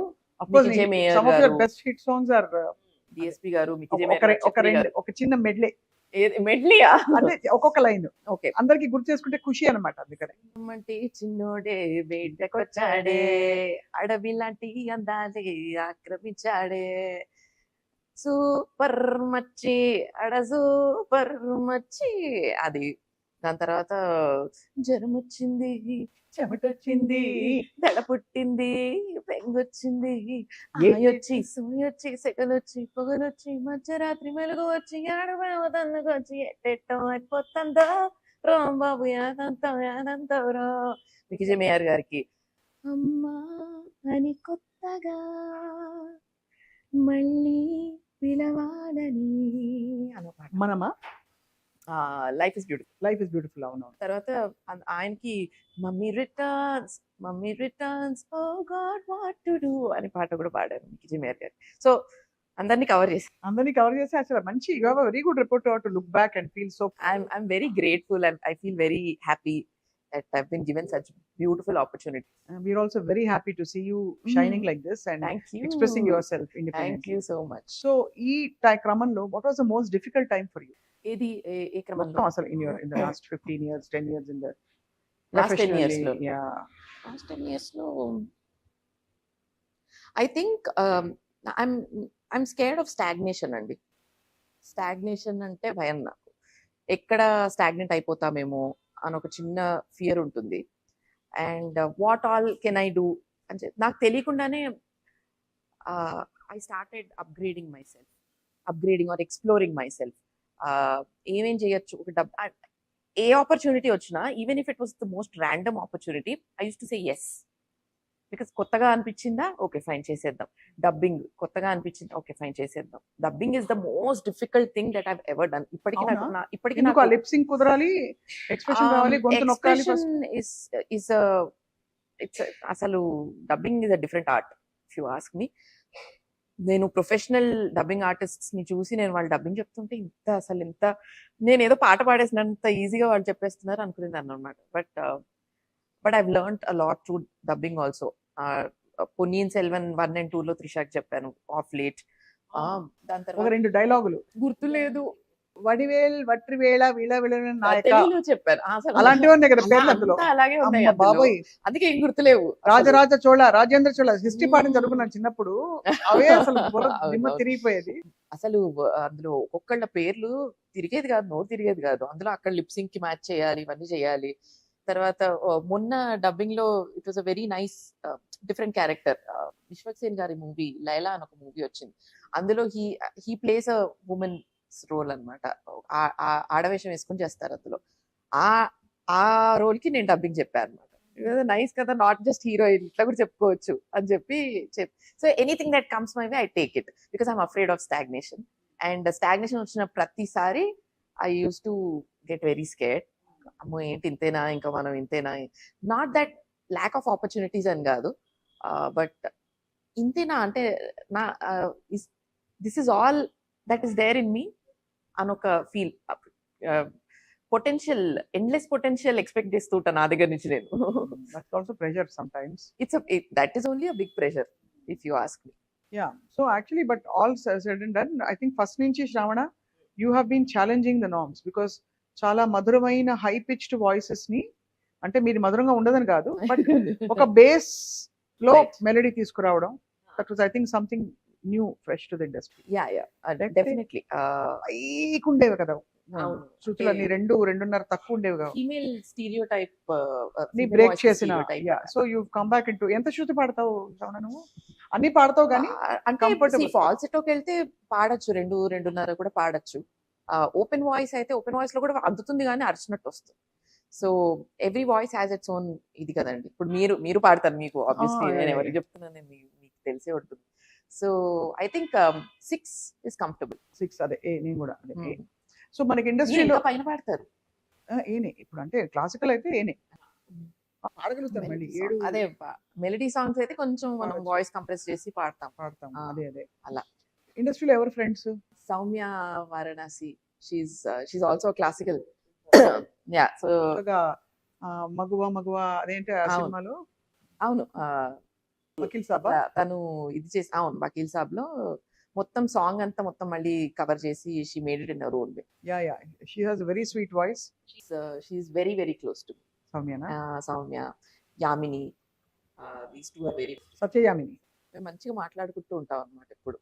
Speaker 3: best hit songs or
Speaker 4: DSP గారు,
Speaker 3: ఒక చిన్న మెడ్లే,
Speaker 4: మెడ్లియా
Speaker 3: అంటే ఒక్కొక్క లైన్
Speaker 4: ఓకే
Speaker 3: అందరికి గుర్తు చేసుకుంటే ఖుషి అనమాట. అందుకనే
Speaker 4: చిన్నోడే వేటకొచ్చాడే, అడవి లాంటి అందాలే ఆక్రమించాడే, సూపర్ మచ్చి సూపర్ మచ్చి, అది. దాని తర్వాత జ్వరం వచ్చింది, చెమటొచ్చింది, దడ పుట్టింది, పెంగొచ్చింది, ఆయొచ్చి సూయొచ్చి సెగలొచ్చి పొగలొచ్చి మధ్యరాత్రి మెలుగు వచ్చి ఆడవచ్చి ఎట్టెట్టో అయిపోతుందో రాంబాబు యాదంతో రో. విజయ్ మేయర్ గారికి అమ్మా అని కొత్తగా మళ్ళీ పిలవాలని అన్న పాట.
Speaker 3: మనమా?
Speaker 4: Life is beautiful.
Speaker 3: Life is beautiful. అవునవును.
Speaker 4: తర్వాత ఆయనకి mummy returns oh god what to do అని పాట కూడా పాడారు జిమేర్ గారు. సో అందరినీ కవర్ చేసి
Speaker 3: అందరినీ కవర్ చేసి అసలు మంచి you have a very good report to look back and feel so.
Speaker 4: I'm very grateful and I feel very happy that I've been given such beautiful opportunity.
Speaker 3: We're also very happy to see you shining like this and
Speaker 4: Thank you.
Speaker 3: expressing yourself
Speaker 4: Thank
Speaker 3: independently.
Speaker 4: you so much.
Speaker 3: So ఈ క్రమంలో what was the most difficult time for you?
Speaker 4: ఏది ఏ క్రమంలో?
Speaker 3: మొత్తం అసలు in the last 15 years, 10 years in the
Speaker 4: Last 10 years లో.
Speaker 3: professionally, yeah.
Speaker 4: Last 10 years లో I think I'm scared of stagnation అండి. Stagnation అంటే భయం నాకు. ఎక్కడ స్టాగ్నెంట్ అయిపోతామేమో అని ఒక చిన్న ఫియర్ ఉంటుంది. And what all can I do అని చెప్పి నాకు తెలియకుండానే I started upgrading or exploring my self. ఏమేం చేయొచ్చు, ఒక ఏ ఆపర్చునిటీ వచ్చినా, even if it was the most random opportunity, I use to say yes. Because కొత్తగా అనిపించిందా, ఓకే ఫైన్ చేసేద్దాం. డబ్బింగ్ కొత్తగా అనిపించింది, ఓకే ఫైన్ చేసేద్దాం. Dubbing is the most difficult thing that I've ever done. ఇప్పటికీ
Speaker 3: ఎందుకు ఆ లిప్ సింక్ కుదరాలి, ఎక్స్ప్రెషన్ రావాలి, గొంతు నొక్కాలి.
Speaker 4: అసలు dubbing is a different art if you ask me. నేను ప్రొఫెషనల్ డబ్బింగ్ ఆర్టిస్ట్స్ ని చూసి నేను వాళ్ళు డబ్బింగ్ చెప్తుంటే ఇంత నేను ఏదో పాట పాడేసినంత ఈజీగా వాళ్ళు చెప్పేస్తున్నారు అనుకునేదాన్ని అనమాట. But I've learned a lot through dubbing also. Ponniyin Selvan 1 and 2 లో త్రిషాకి చెప్పాను ఆఫ్ లేట్. దాని
Speaker 3: ఒక
Speaker 4: తర్వాత
Speaker 3: 2 డైలాగులు
Speaker 4: గుర్తులేదు,
Speaker 3: వడివేల్ వట్రివేళ వీళ్ళ వీళ్ళ నాయక
Speaker 4: తెలుగులో చెప్పాను. అసలు
Speaker 3: అలాంటివన్నీ కదా పేర్లు అందులో.
Speaker 4: అంతా అలాగే ఉన్నాయి
Speaker 3: అమ్మ
Speaker 4: అందులో.
Speaker 3: బాబోయ్,
Speaker 4: అందుకే ఏం గుర్తులేవు.
Speaker 3: రాజరాజ చోళ, రాజేంద్ర చోళ హిస్టరీ పాఠం చదువుకున్నాను చిన్నప్పుడు. అవే అసలు బుర్ర దిమ్మ తిరిగిపోయేది.
Speaker 4: అసలు అందులో ఒక్కొక్కళ్ళ పేర్లు తిరిగేది కాదు, నోరు తిరిగేది కాదు. అందులో అక్కడ లిప్సింగ్ కి మ్యాచ్ చేయాలి, ఇవన్నీ చేయాలి. తర్వాత మొన్న డబ్బింగ్ లో it was a very nice different character. Vishwak Sen గారి మూవీ లైలా అని ఒక మూవీ వచ్చింది. అందులో he plays a woman role అనమాట. ఆడవేషం వేసుకుని చేస్తారు అందులో. ఆ రోల్ కి నేను డబ్బింగ్ చెప్పాను అనమాట. నైస్ కదా, నాట్ జస్ట్ హీరోయిన్, ఇట్లా కూడా చెప్పుకోవచ్చు అని చెప్పి so anything that comes my way I take it because I'm afraid of stagnation. And stagnation వచ్చిన ప్రతిసారి I use to get very scared. అమ్మో ఏంటి ఇంతేనా, ఇంకా మనం ఇంతేనా. Not that lack of opportunities అని కాదు, బట్ ఇంతేనా అంటే నా this is all that is there in me అని ఒక feel. Potential, endless potential expect చేస్తూ ఉంటాను నా దగ్గర నుంచి నేను.
Speaker 3: That's also pressure sometimes.
Speaker 4: That is only a big pressure if you ask me.
Speaker 3: Yeah. So actually, but all said and done, I think first నుంచి శ్రావణ, you have been challenging the norms because చాలా మధురమైన high pitched voices ని, అంటే మీరు మధురంగా ఉండదని కాదు, but ఒక బేస్ లో
Speaker 4: Right.
Speaker 3: మెలడీ తీసుకురావడం, that was I think something new, fresh to the industry.
Speaker 4: Definitely.
Speaker 3: ఉండేవి కదా
Speaker 4: అవును.
Speaker 3: శృతులన్నీ 2.5 తక్కువ ఉండేవి కదా.
Speaker 4: ఫీమేల్ స్టీరియోటైప్
Speaker 3: నీ బ్రేక్ చేసిన. So you come back into. ఎంత శృతి పాడతావు శ్రావణ నువ్వు? అన్ని పాడతావు కానీ
Speaker 4: అంటే
Speaker 3: comfortable.
Speaker 4: ఫాల్సెటోకి వెళ్తే పాడొచ్చు, 2.5 కూడా పాడొచ్చు. ఓపెన్ వాయిస్ అయితే ఓపెన్ వాయిస్ లో కూడా అందుతుంది కానీ అరిచినట్టు వస్తుంది. So every voice has its own ఇది కదండి. ఇప్పుడు మీరు పాడతారు, మీకు ఆబ్వియస్లీ నేను ఎవరికి చెప్తున్నాను మీకు తెలిసే ఉంటుంది. So I think 6 is comfortable.
Speaker 3: 6 అదే నేను కూడా అదే. సో మనకి ఇండస్ట్రీలో
Speaker 4: పైన పాడతారు
Speaker 3: ఏనే, ఇప్పుడు అంటే క్లాసికల్ అయితే ఏనే పాడగలుగుతాం, మళ్ళీ 7
Speaker 4: అదే మెలడీ సాంగ్స్ అయితే కొంచెం మనం వాయిస్ కంప్రెస్ చేసి పాడతాం.
Speaker 3: అదే
Speaker 4: అలా.
Speaker 3: ఇండస్ట్రీలో ఎవరు friends?
Speaker 4: Soumya Varanasi, she's also classical. Yeah. So
Speaker 3: మగువ అదేంటి ఆ
Speaker 4: అవును.
Speaker 3: సినిమాలో
Speaker 4: అవును,
Speaker 3: వకీల్ సాబ్.
Speaker 4: తను ఇది చేసి, అవును, వకీల్ సాబ్ లో మొత్తం సాంగ్ అంతా మొత్తం మళ్ళీ కవర్ చేసి she made it in her own way.
Speaker 3: Yeah she has very sweet voice.
Speaker 4: She's very very close to
Speaker 3: సౌమ్యనా?
Speaker 4: Soumya, Yamini, these two are very.
Speaker 3: Satyayamini.
Speaker 4: మేము మంచిగా మాట్లాడుకుంటూ ఉంటాం అనమాట ఎప్పుడు.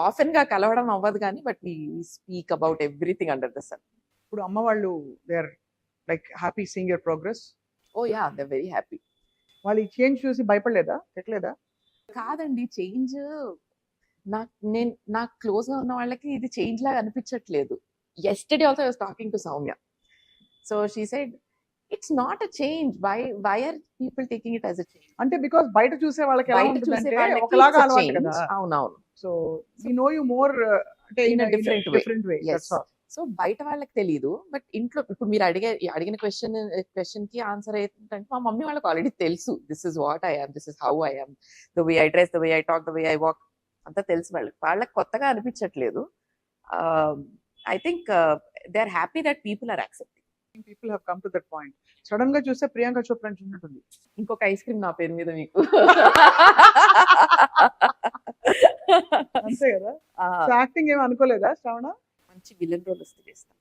Speaker 4: ఆఫెన్ గా కలవడం అవ్వదు కానీ but we speak about everything under the sun.
Speaker 3: ఇప్పుడు అమ్మ వాళ్ళు they are like happy seeing your progress.
Speaker 4: Oh yeah, they are very happy.
Speaker 3: వాళ్ళు ఈ చేంజ్ చూసి భయపడలేదా, పెట్టలేదా?
Speaker 4: కాదండి, చేంజ్ నాకు క్లోజ్ గా ఉన్న వాళ్ళకి ఇది చేంజ్ లాగా అనిపించట్లేదు. yesterday also I was talking to Soumya, so she said it's not a change. Why are people taking it as a change?
Speaker 3: అంటే బికాజ్ బయట చూసే వాళ్ళకి ఎలా
Speaker 4: బయట చూసే
Speaker 3: ఉంటుందంటే
Speaker 4: వాళ్ళకి
Speaker 3: ఒకలాగా
Speaker 4: it's a
Speaker 3: అలవాటు
Speaker 4: change.
Speaker 3: కదా.
Speaker 4: అవునవును.
Speaker 3: So we know you more అంటే
Speaker 4: In a different way.
Speaker 3: way.
Speaker 4: Yes.
Speaker 3: That's all.
Speaker 4: So బయట వాళ్ళకి తెలియదు. బట్ ఇంట్లో ఇప్పుడు మీరు అడిగిన క్వశ్చన్ కి ఆన్సర్ ఏంటంటే మా మమ్మీ వాళ్ళకి ఆల్రెడీ తెలుసు. This is what I am, this is how I am, the way I dress, the way I talk, the way I walk అంతా తెలుసు వాళ్ళకి. వాళ్ళకి కొత్తగా అనిపించట్లేదు. I think they are happy that people are accepting.
Speaker 3: People have come to that point. Sudden గా చూస్తే ప్రియాంక చోప్రా చూసినట్టుంది.
Speaker 4: ఇంకొక ice cream నా పేరు మీద మీకు.
Speaker 3: అంతే కదా. యాక్టింగ్ ఏమి అనుకోలేదా శ్రావణ?
Speaker 4: మంచి విలన్ రోల్ వస్తే చేస్తాం.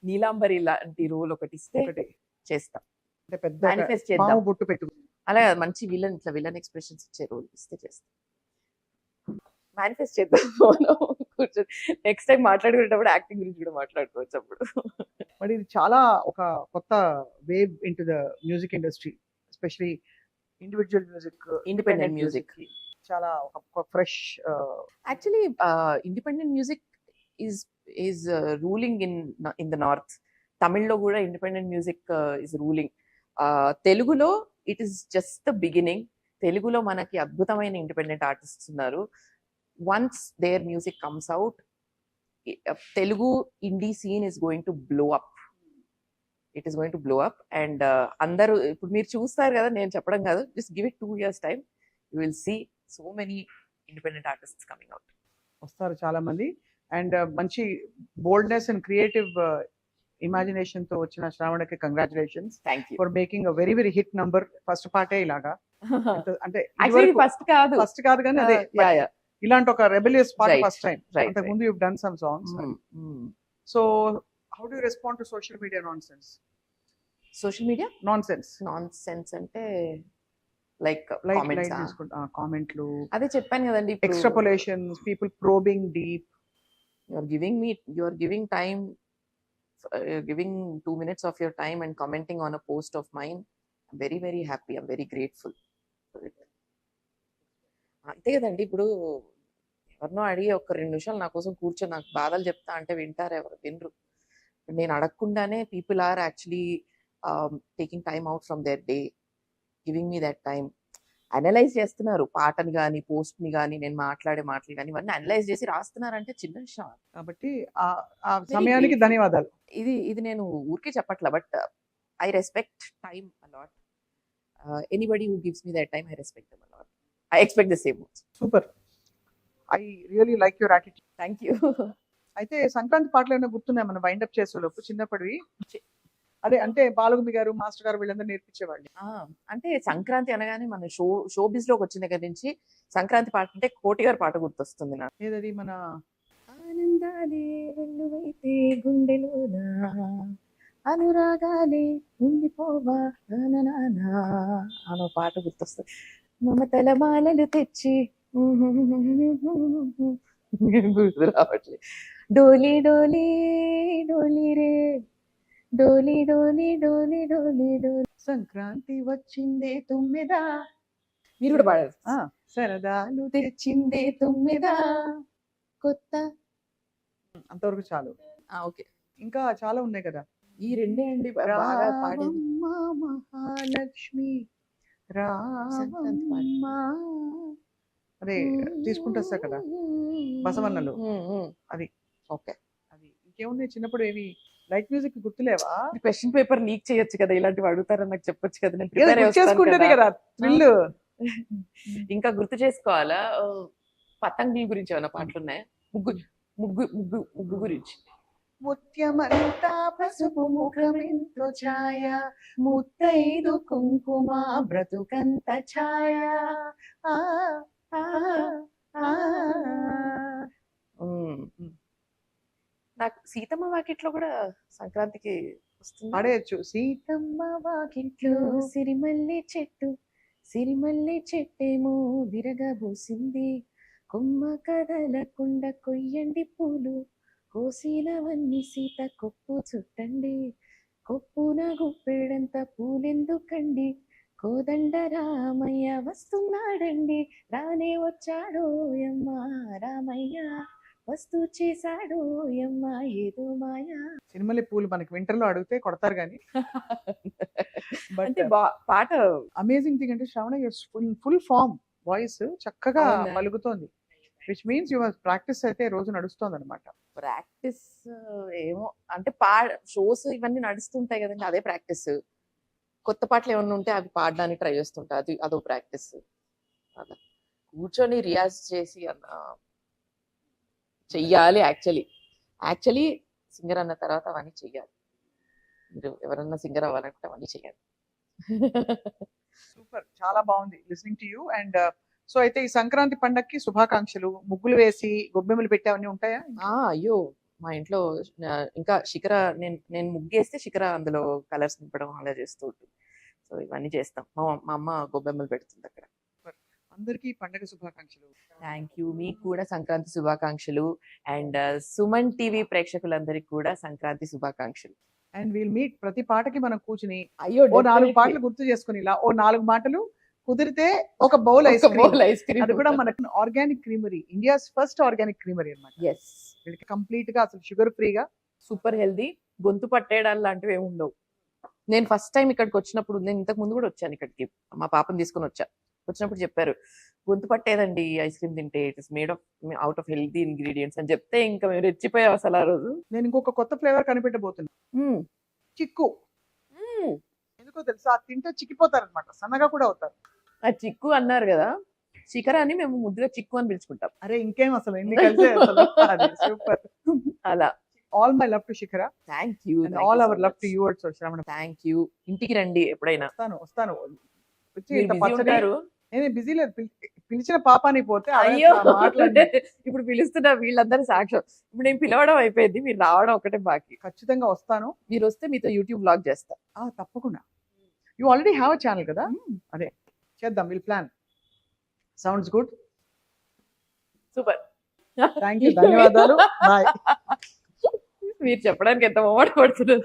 Speaker 4: నీలాంబరి లాంటి రోల్ ఒకటి ఇస్తే
Speaker 3: ఒకటి
Speaker 4: చేస్తాం.
Speaker 3: అంటే పెద్ద
Speaker 4: మేనిఫెస్ట్ చేద్దాం.
Speaker 3: పాము బొట్టు పెట్టు.
Speaker 4: అలా కాదు, మంచి విలన్, ఇట్లా విలన్ ఎక్స్ప్రెషన్స్ ఇచ్చే రోల్ ఇస్తే చేస్తాం. మేనిఫెస్ట్ చేద్దాం. కూర్చొని నెక్స్ట్ టైం మాట్లాడుకునేటప్పుడు యాక్టింగ్ గురించి కూడా మాట్లాడుకోవచ్చు అప్పుడు.
Speaker 3: మరి ఇది చాలా ఒక కొత్త wave into the music industry, especially individual music,
Speaker 4: independent music
Speaker 3: చాలా ఒక fresh.
Speaker 4: Actually independent music is ruling in the north. తమిళ్లో కూడా ఇండిపెండెంట్ మ్యూజిక్ ఈజ్ రూలింగ్. తెలుగులో it is just the beginning. తెలుగులో మనకి అద్భుతమైన ఇండిపెండెంట్ ఆర్టిస్ట్స్ ఉన్నారు. Once their music comes out, Telugu indie scene is going to blow up. It is going to blow up. And అందరూ ఇప్పుడు మీరు చూస్తారు కదా, నేను చెప్పడం కాదు, just give it 2 years time, you will see so many independent artists coming out.
Speaker 3: వస్తారు చాలా మంది. అండ్ మంచి బోల్డ్నెస్ అండ్ క్రియేటివ్ ఇమాజినేషన్ తో వచ్చిన శ్రావణకి congratulations
Speaker 4: thank you.
Speaker 3: For making a very very hit number. First పార్టే ఇలాగా అంటే
Speaker 4: యాక్చువల్లీ ఫస్ట్ కాదు,
Speaker 3: ఫస్ట్ కాదు కానీ అదే ఇలాంటి ఒక rebellious part
Speaker 4: Right,
Speaker 3: first time.
Speaker 4: right,
Speaker 3: అంతకు ముందు you've done some songs. So how do you respond to social media nonsense?
Speaker 4: Social media
Speaker 3: Nonsense.
Speaker 4: Non sense అంటే లైక్
Speaker 3: Like
Speaker 4: కామెంట్స్.
Speaker 3: కామెంట్లు,
Speaker 4: అదే చెప్పాను కదండి,
Speaker 3: extrapolations, people probing deep.
Speaker 4: you are giving time, giving 2 minutes of your time and commenting on a post of mine. I'm very very happy, I'm very grateful for it. అంతే కదండి. ఇప్పుడు ఎవరినో అడిగి ఒక 2 నిమిషాలు నా కోసం కూర్చొని నాకు బాధలు చెప్తా అంటే వింటారు? ఎవరు వినరు. నేను అడగకుండానే people are actually taking time out from their day, giving me that time. Analyse చేస్తున్నారు పాటని కానీ, పోస్ట్ని కానీ, నేను మాట్లాడే మాటలు కానీ, ఇవన్నీ అనలైజ్ చేసి రాస్తున్నారంటే చిన్న విషయం.
Speaker 3: కాబట్టి ఆ సమయానికి
Speaker 4: grateful.
Speaker 3: ధన్యవాదాలు.
Speaker 4: ఇది నేను ఊరికే చెప్పట్లా, but I respect time a lot. Anybody who gives me that time, I respect them a lot. I expect the same.
Speaker 3: Super. I really like your attitude.
Speaker 4: Thank you.
Speaker 3: అయితే సంక్రాంతి పాటలు ఏమైనా గుర్తున్నాయి మనం వైండప్ చేసేలోపు చిన్నప్పటివి? అదే అంటే బాలగుమి గారు, మాస్టర్ గారు వీళ్ళందరూ నేర్పించేవాళ్ళు.
Speaker 4: అంటే సంక్రాంతి అనగానే మన షో బిజ్ లోకి వచ్చిన దగ్గర నుంచి సంక్రాంతి పాట అంటే కోటి గారి పాట గుర్తొస్తుంది నాకు.
Speaker 3: ఏదది? మన
Speaker 4: ఆనందాలే వెల్లువైతే గుండెలోన, అనురాగాలే ఉండిపోవా అనే పాట గుర్తొస్తుంది. మమతల మాలలు తెచ్చి గుర్తు రావట్లేదు. డోలీ డోలీ డోలీ రే, డోలీ డోలీ డోలీ డోలీ డోలీ,
Speaker 3: సంక్రాంతి వచ్చిందే తుమ్మెదా,
Speaker 4: మీరు కూడా పాడారు.
Speaker 3: సరదాలు
Speaker 4: తెచ్చిందే తుమ్మెదా కొత్త.
Speaker 3: అంతవరకు చాలు.
Speaker 4: ఓకే,
Speaker 3: ఇంకా చాలా ఉన్నాయి కదా.
Speaker 4: ఈ రెండే అండి బాగా పాడేది.
Speaker 3: రామమ్మ మహాలక్ష్మి రామమ్మ. అదే తీసుకుంటూ వస్తా కదా బసవన్నలు. అది
Speaker 4: ఓకే.
Speaker 3: అది ఇంకేమున్నాయి చిన్నప్పుడు? ఏమి లైట్ మ్యూజిక్ గుర్తులేవా?
Speaker 4: క్వశ్చన్ పేపర్ లీక్ చేయొచ్చు కదా, ఇలాంటివి అడుగుతారని నాకు చెప్పొచ్చు కదా, నేను
Speaker 3: ఏదో
Speaker 4: ప్రిపేర్
Speaker 3: గుర్తు చేసుకుంటేనే కదా థ్రిల్.
Speaker 4: ఇంకా గుర్తు చేసుకోవాలా? పతంగుల గురించి ఏమైనా పాటలు ఉన్నాయా? ముగ్గు ముగ్గు ముగ్గు ముగ్గు గురించి.
Speaker 3: ముత్యమంతా పసుపు ముఖమెంతో ఛాయ, ముత్తైదు కుంకుమ బ్రతుకంత ఛాయ. ఆ, ఆ, ఆ.
Speaker 4: నాకు సీతమ్మ వాకిట్లో కూడా సంక్రాంతికి వస్తుంది.
Speaker 3: పాడేయచ్చు. సీతమ్మ వాకిట్లో
Speaker 4: సిరిమల్లి చెట్టు, సిరిమల్లి చెట్టేమో విరగబూసింది, కొమ్మ కదలకుండా కొయ్యండి పూలు, కోసినవన్నీ సీత కొప్పు చుట్టండి, కొప్పున గుప్పెడంత పూలెందుకండి, కోదండ రామయ్య వస్తున్నాడండి, రానే వచ్చాడో యమ్మ రామయ్య, వస్తూ చేశాడో యమ్మ ఏదో మాయా.
Speaker 3: సినిమాలి పూలు మనకి వింటర్ లో అడిగితే కొడతారు కానీ.
Speaker 4: అంటే పాట
Speaker 3: అమేజింగ్ థింగ్ అంటే శ్రావణ ఫుల్ ఫామ్ వాయిస్ చక్కగా
Speaker 4: అవునా?
Speaker 3: పలుకుతోంది. విచ్ మీన్స్ యూ ప్రాక్టీస్ అయితే రోజు నడుస్తుంది అనమాట.
Speaker 4: ప్రాక్టీస్ ఏమో అంటే షోస్ ఇవన్నీ నడుస్తుంటాయి కదండి, అదే ప్రాక్టీస్. కొత్త పాటలు ఏమన్నా ఉంటే అవి పాడడానికి ట్రై చేస్తుంటా, అదో ప్రాక్టీస్. అలా కూర్చొని రియాజ్ చేసి చెయ్యాలి. యాక్చువల్లీ సింగర్ అన్న తర్వాత అవన్నీ చెయ్యాలి. మీరు ఎవరన్నా సింగర్ అవ్వాలంటే అవన్నీ చెయ్యాలి.
Speaker 3: సూపర్, చాలా బాగుంది listening to you. And so అయితే ఈ సంక్రాంతి పండక్కి శుభాకాంక్షలు. ముగ్గులు వేసి గొబ్బెమ్మలు పెట్టావన్నీ ఉంటాయా?
Speaker 4: అయ్యో, మా ఇంట్లో ఇంకా శిఖర, నేను ముగ్గేస్తే శిఖర అందులో కలర్స్ నింపడం అలా చేస్తూ ఉంటుంది. సో ఇవన్నీ చేస్తాం. మా అమ్మ గొబ్బెమ్మలు పెడుతుంది అక్కడ.
Speaker 3: అందరికీ పండగ శుభాకాంక్షలు.
Speaker 4: Thank you. మీకు కూడా సంక్రాంతి శుభాకాంక్షలు. అండ్ సుమన్ టీవీ ప్రేక్షకులందరికీ కూడా సంక్రాంతి శుభాకాంక్షలు.
Speaker 3: And wheel meet. ప్రతి పాటకి మనం కూర్చుని
Speaker 4: అయ్యో,
Speaker 3: ఓ 4 పాటలు గుర్తు చేసుకుని ఇలా ఓ 4 మాటలు కుదిరితే ఒక బౌల్ ఐస్ క్రీమ్. అది కూడా మనకు organic creamery, India's first organic creamery అన్నమాట.
Speaker 4: ఎస్,
Speaker 3: వీళ్ళకి కంప్లీట్ గా అసలు షుగర్ ఫ్రీగా,
Speaker 4: సూపర్ హెల్దీ, గొంతు పట్టేయడాలు లాంటివి ఏమి ఉండవు. నేను ఫస్ట్ టైం ఇక్కడికి వచ్చినప్పుడు, నేను ఇంతకు ముందు కూడా వచ్చాను ఇక్కడికి, మా పాపని తీసుకుని వచ్చినప్పుడు చెప్పారు గొంతు పట్టేదండి ఐస్ క్రీమ్ తింటే, it is made out of healthy ingredients అని చెప్తే ఇంకా మేము రెచ్చిపోయాం అసలు ఆ రోజు.
Speaker 3: నేను ఇంకొక కొత్త ఫ్లేవర్ కనిపెట్టబోతున్నా, చిక్కు. ఎందుకో తెలుసా, తింటే చిక్కిపోతారనమాట, సన్నగా కూడా అవుతారు.
Speaker 4: ఆ చిక్కు అన్నారు కదా, శిఖర అని మేము ముద్దుగా చిక్కు అని పిలుచుకుంటాం.
Speaker 3: అరే ఇంకేం అసలు ఎన్ని కలిసే అసలు. సూపర్.
Speaker 4: అలా
Speaker 3: all my love to Shikhara.
Speaker 4: Thank you.
Speaker 3: All our love to you also Shravana.
Speaker 4: Thank you. ఇంటికి రండి ఎప్పుడైనా.
Speaker 3: వస్తాను.
Speaker 4: మీరు busy ఉంటారు.
Speaker 3: నేను బిజీ లేదు, పిలిచిన పాపానికి పోతే
Speaker 4: అయ్యో, ఇప్పుడు పిలుస్తున్నా వీళ్ళందరూ సాక్ష్యం. ఇప్పుడు నేను పిలవడం అయిపోయింది, మీరు రావడం ఒకటే బాకీ.
Speaker 3: ఖచ్చితంగా వస్తాను.
Speaker 4: మీరు వస్తే మీతో యూట్యూబ్ బ్లాగ్ చేస్తా.
Speaker 3: తప్పకుండా. You already have a channel కదా, అదే చేద్దాం. Will plan. Sounds good.
Speaker 4: Super.
Speaker 3: Thank you, ధన్యవాదాలు. బాయ్.
Speaker 4: మీరు చెప్పడానికి ఎంత మొహమాట పడుతున్నారు.